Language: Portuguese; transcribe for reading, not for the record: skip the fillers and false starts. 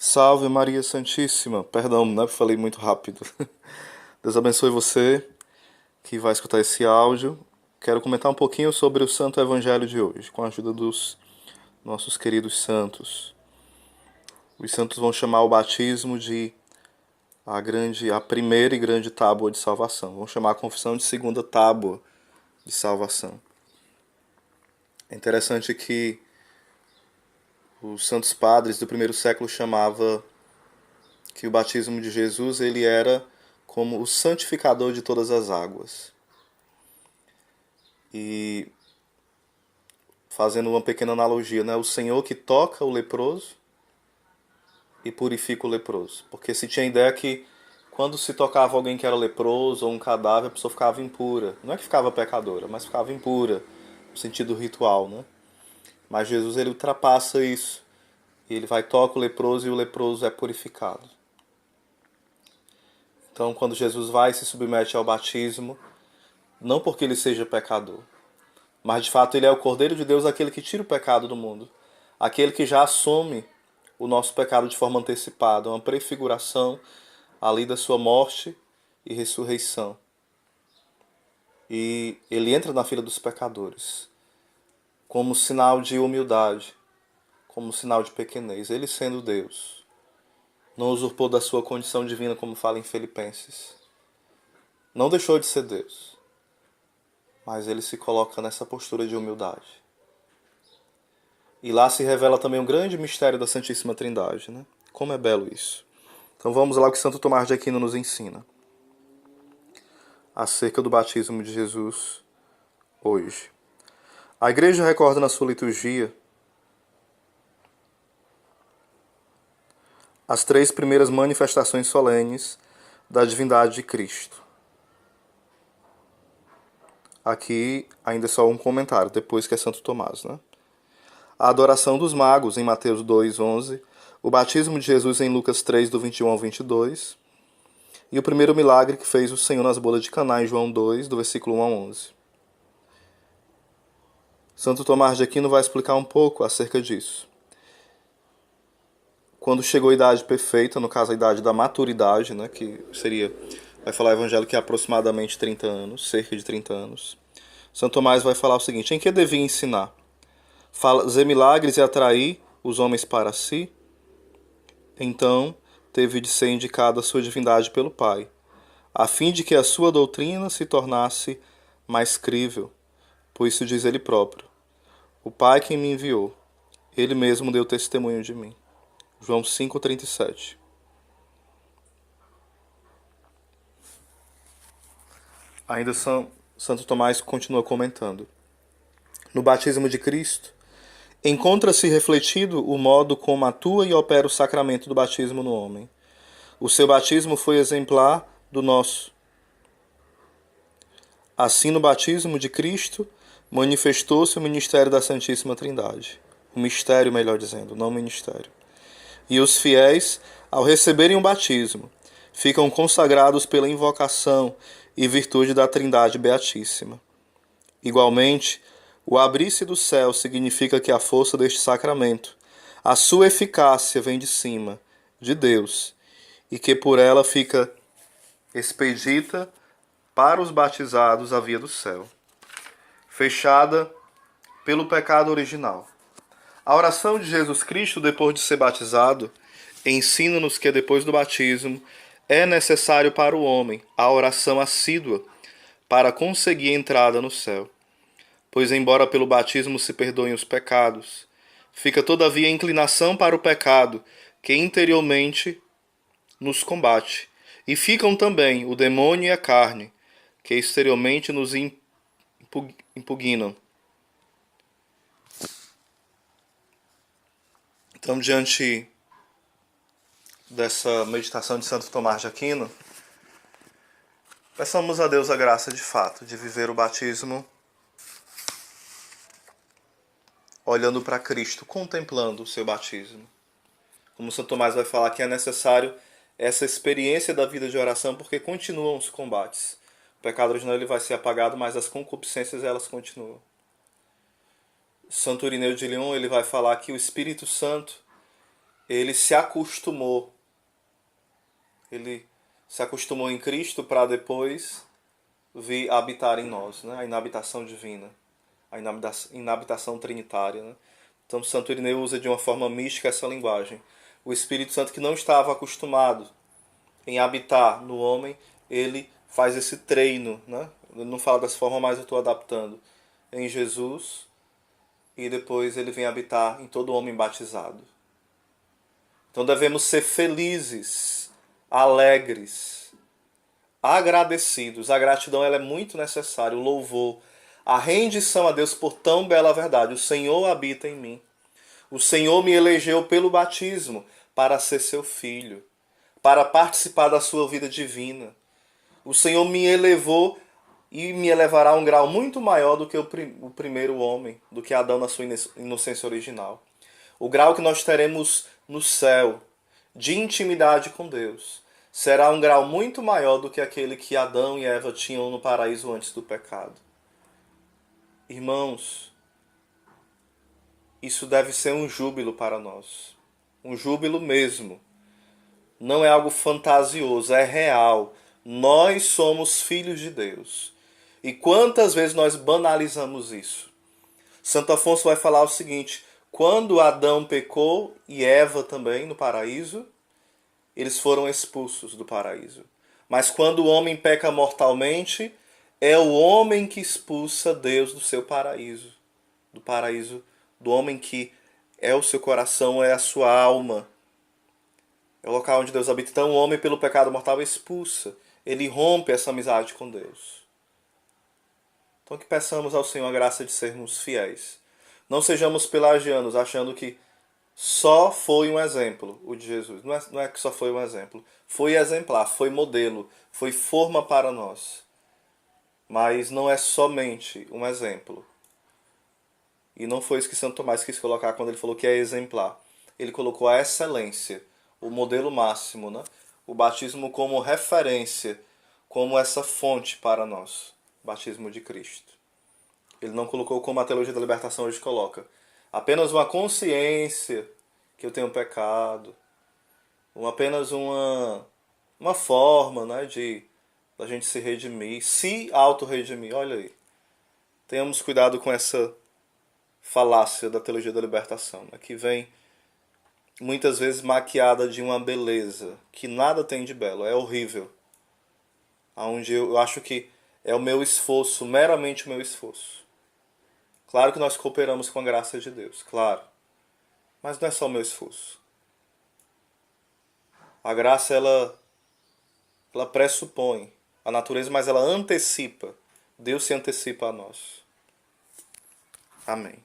Salve Maria Santíssima. Perdão, né? Falei muito rápido. Deus abençoe você que vai escutar esse áudio. Quero comentar um pouquinho sobre o Santo Evangelho de hoje, com a ajuda dos nossos queridos santos. Os santos vão chamar o batismo de a primeira e grande tábua de salvação. Vão chamar a confissão de segunda tábua de salvação. É interessante que os santos padres do primeiro século chamavam que o batismo de Jesus ele era como o santificador de todas as águas. E fazendo uma pequena analogia, né? O Senhor que toca o leproso e purifica o leproso. Porque se tinha a ideia que quando se tocava alguém que era leproso ou um cadáver, a pessoa ficava impura. Não é que ficava pecadora, mas ficava impura, no sentido ritual, né? Mas Jesus ele ultrapassa isso. E ele vai toca o leproso e o leproso é purificado. Então, quando Jesus vai e se submete ao batismo, não porque ele seja pecador, mas de fato ele é o Cordeiro de Deus, aquele que tira o pecado do mundo. Aquele que já assume o nosso pecado de forma antecipada, uma prefiguração ali da sua morte e ressurreição. E ele entra na fila dos pecadores, como sinal de humildade, como sinal de pequenez. Ele sendo Deus, não usurpou da sua condição divina, como fala em Filipenses. Não deixou de ser Deus, mas ele se coloca nessa postura de humildade. E lá se revela também um grande mistério da Santíssima Trindade, né? Como é belo isso. Então vamos lá o que Santo Tomás de Aquino nos ensina acerca do batismo de Jesus hoje. A Igreja recorda na sua liturgia as três primeiras manifestações solenes da divindade de Cristo. Aqui ainda é só um comentário, depois que é Santo Tomás, né? A adoração dos magos em Mateus 2:11, o batismo de Jesus em Lucas 3, do 21 ao 22, e o primeiro milagre que fez o Senhor nas bodas de Caná em João 2, do versículo 1 ao 11. Santo Tomás de Aquino vai explicar um pouco acerca disso. Quando chegou a idade perfeita, no caso a idade da maturidade, né, que seria, vai falar o evangelho que é aproximadamente 30 anos, cerca de 30 anos, Santo Tomás vai falar o seguinte: em que devia ensinar? Fazer milagres e atrair os homens para si? Então teve de ser indicada a sua divindade pelo Pai, a fim de que a sua doutrina se tornasse mais crível, pois isso diz ele próprio: o Pai quem me enviou, ele mesmo deu testemunho de mim. João 5,37. Ainda Santo Tomás continua comentando. No batismo de Cristo, encontra-se refletido o modo como atua e opera o sacramento do batismo no homem. O seu batismo foi exemplar do nosso. Assim, no batismo de Cristo, manifestou-se o ministério da Santíssima Trindade. O mistério, melhor dizendo, não o ministério. E os fiéis, ao receberem o batismo, ficam consagrados pela invocação e virtude da Trindade Beatíssima. Igualmente, o abrir-se do céu significa que a força deste sacramento, a sua eficácia vem de cima, de Deus, e que por ela fica expedita para os batizados a via do céu, fechada pelo pecado original. A oração de Jesus Cristo depois de ser batizado ensina-nos que depois do batismo é necessário para o homem a oração assídua para conseguir entrada no céu. Pois embora pelo batismo se perdoem os pecados, fica todavia a inclinação para o pecado que interiormente nos combate, e ficam também o demônio e a carne, que exteriormente nos impugnam. Então, diante dessa meditação de Santo Tomás de Aquino, peçamos a Deus a graça de fato de viver o batismo olhando para Cristo, contemplando o seu batismo. Como Santo Tomás vai falar que é necessário essa experiência da vida de oração porque continuam os combates. O pecado original ele vai ser apagado, mas as concupiscências elas continuam. Santo Irineu de Lyon ele vai falar que o Espírito Santo ele se acostumou. Ele se acostumou em Cristo para depois vir habitar em nós, né? A inabitação divina, a inabitação trinitária, né? Então, Santo Irineu usa de uma forma mística essa linguagem. O Espírito Santo, que não estava acostumado em habitar no homem, ele faz esse treino, né? Ele não fala dessa forma, mas eu estou adaptando em Jesus, e depois ele vem habitar em todo homem batizado. Então devemos ser felizes, alegres, agradecidos. A gratidão ela é muito necessária, o louvor, a rendição a Deus por tão bela verdade. O Senhor habita em mim. O Senhor me elegeu pelo batismo para ser seu filho, para participar da sua vida divina. O Senhor me elevou e me elevará a um grau muito maior do que o primeiro homem, do que Adão na sua inocência original. O grau que nós teremos no céu, de intimidade com Deus, será um grau muito maior do que aquele que Adão e Eva tinham no paraíso antes do pecado. Irmãos, isso deve ser um júbilo para nós. Um júbilo mesmo. Não é algo fantasioso, é real. Nós somos filhos de Deus. E quantas vezes nós banalizamos isso? Santo Afonso vai falar o seguinte: quando Adão pecou e Eva também no paraíso, eles foram expulsos do paraíso. Mas quando o homem peca mortalmente, é o homem que expulsa Deus do seu paraíso. Do paraíso do homem que é o seu coração, é a sua alma. É o local onde Deus habita. Então o homem pelo pecado mortal expulsa. Ele rompe essa amizade com Deus. Então que peçamos ao Senhor a graça de sermos fiéis. Não sejamos pelagianos, achando que só foi um exemplo o de Jesus. Não é que só foi um exemplo. Foi exemplar, foi modelo, foi forma para nós. Mas não é somente um exemplo. E não foi isso que Santo Tomás quis colocar quando ele falou que é exemplar. Ele colocou a excelência, o modelo máximo, né? O batismo como referência, como essa fonte para nós. O batismo de Cristo. Ele não colocou como a teologia da libertação hoje coloca. Apenas uma consciência que eu tenho pecado. Apenas uma forma, né, de a gente se redimir, se auto-redimir. Olha aí. Tenhamos cuidado com essa falácia da teologia da libertação, né, que vem muitas vezes maquiada de uma beleza que nada tem de belo, é horrível. Onde eu acho que é o meu esforço, meramente o meu esforço. Claro que nós cooperamos com a graça de Deus, claro. Mas não é só o meu esforço. A graça, ela pressupõe a natureza, mas ela antecipa. Deus se antecipa a nós. Amém.